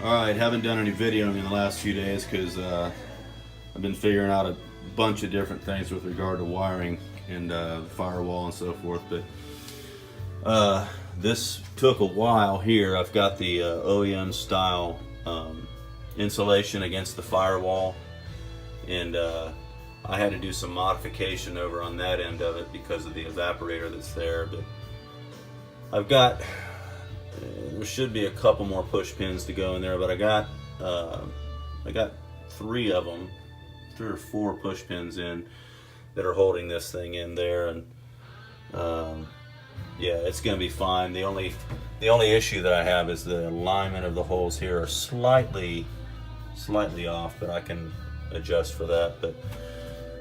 Alright, haven't done any videoing in the last few days because I've been figuring out a bunch of different things with regard to wiring and the firewall and so forth, but this took a while here. I've got the OEM style insulation against the firewall, and I had to do some modification over on that end of it because of the evaporator that's there, but I've got there should be a couple more push pins to go in there, but I got three of them, 3 or 4 push pins in that are holding this thing in there, and yeah, it's gonna be fine. The only issue that I have is the alignment of the holes here are slightly off, but I can adjust for that. But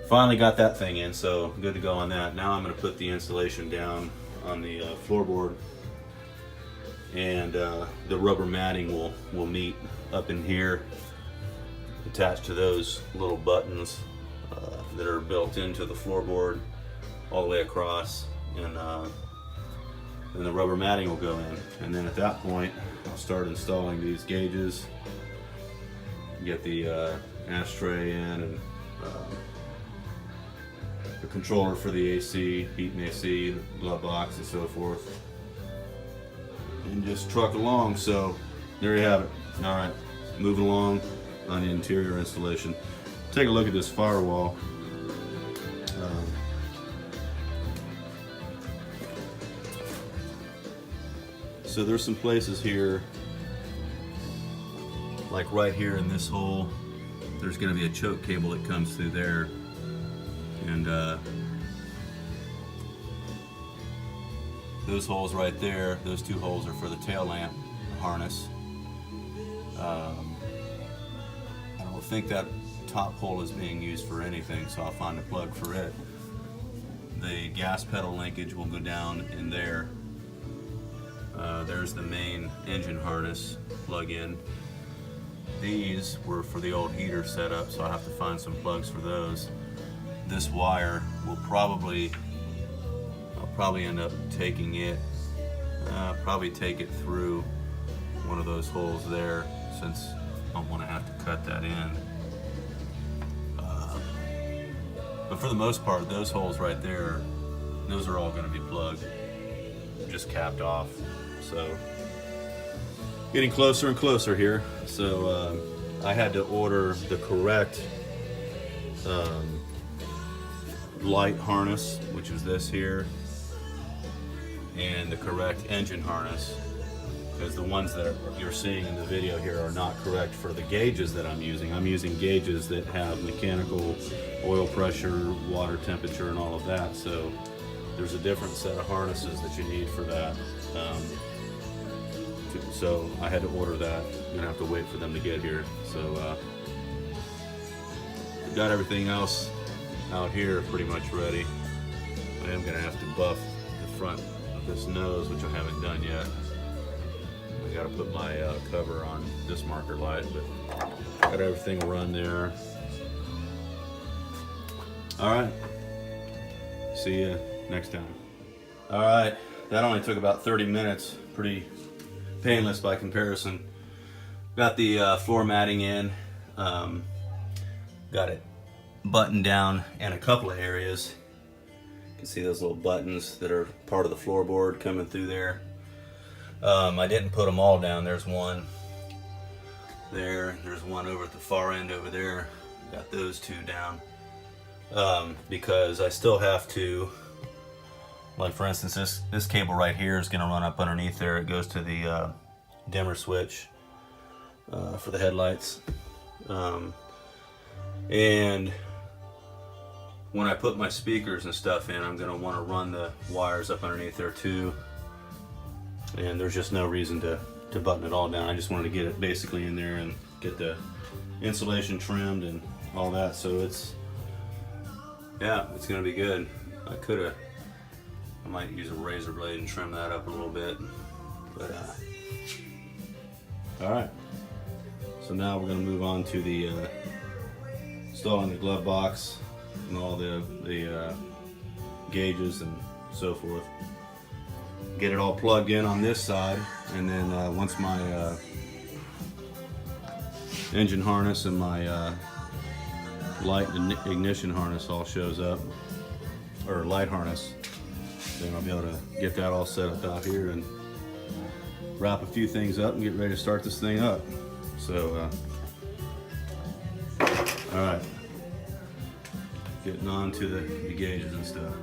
finally got that thing in, so good to go on that. Now I'm gonna put the insulation down on the floorboard, and the rubber matting will meet up in here, attached to those little buttons that are built into the floorboard all the way across, and then the rubber matting will go in. And then at that point I'll start installing these gauges, get the ashtray in, and the controller for the AC, heat and AC, the glove box and so forth, and just truck along. So there you have it. All right, moving along on the interior installation. Take a look at this firewall. So there's some places here, like right here in this hole, there's going to be a choke cable that comes through there, and those holes right there, those 2 holes are for the tail lamp harness. I don't think that top hole is being used for anything, so I'll find a plug for it. The gas pedal linkage will go down in there. There's the main engine harness plug-in. These were for the old heater setup, so I'll have to find some plugs for those. This wire will I'll probably end up taking it, probably take it through one of those holes there, since I don't want to have to cut that in. But for the most part, those holes right there, those are all going to be plugged, just capped off. So getting closer and closer here. So I had to order the correct light harness, which is this here, and the correct engine harness, because the ones that you're seeing in the video here are not correct for the gauges that I'm using. I'm using gauges that have mechanical oil pressure, water temperature, and all of that. So there's a different set of harnesses that you need for that. So I had to order that. I'm gonna have to wait for them to get here. So got everything else out here pretty much ready. I am gonna have to buff the front of this nose, which I haven't done yet. I gotta put my cover on this marker light, but got everything run there. All right, see you next time. All right, that only took about 30 minutes, pretty painless by comparison. Got the floor matting in, got it buttoned down in a couple of areas. You can see those little buttons that are part of the floorboard coming through there. I didn't put them all down. There's one there, there's one over at the far end over there. Got those 2 down, because I still have to, like for instance, this cable right here is going to run up underneath there. It goes to the dimmer switch for the headlights, and when I put my speakers and stuff in, I'm going to want to run the wires up underneath there too, and there's just no reason to button it all down. I just wanted to get it basically in there and get the insulation trimmed and all that. So it's going to be good. I might use a razor blade and trim that up a little bit, but all right. So now we're going to move on to the installing the glove box and all the gauges and so forth. Get it all plugged in on this side, and then once my engine harness and my light ignition harness all shows up, or light harness, then I'll be able to get that all set up out here and wrap a few things up and get ready to start this thing up. So, all right, getting on to the gauges and stuff.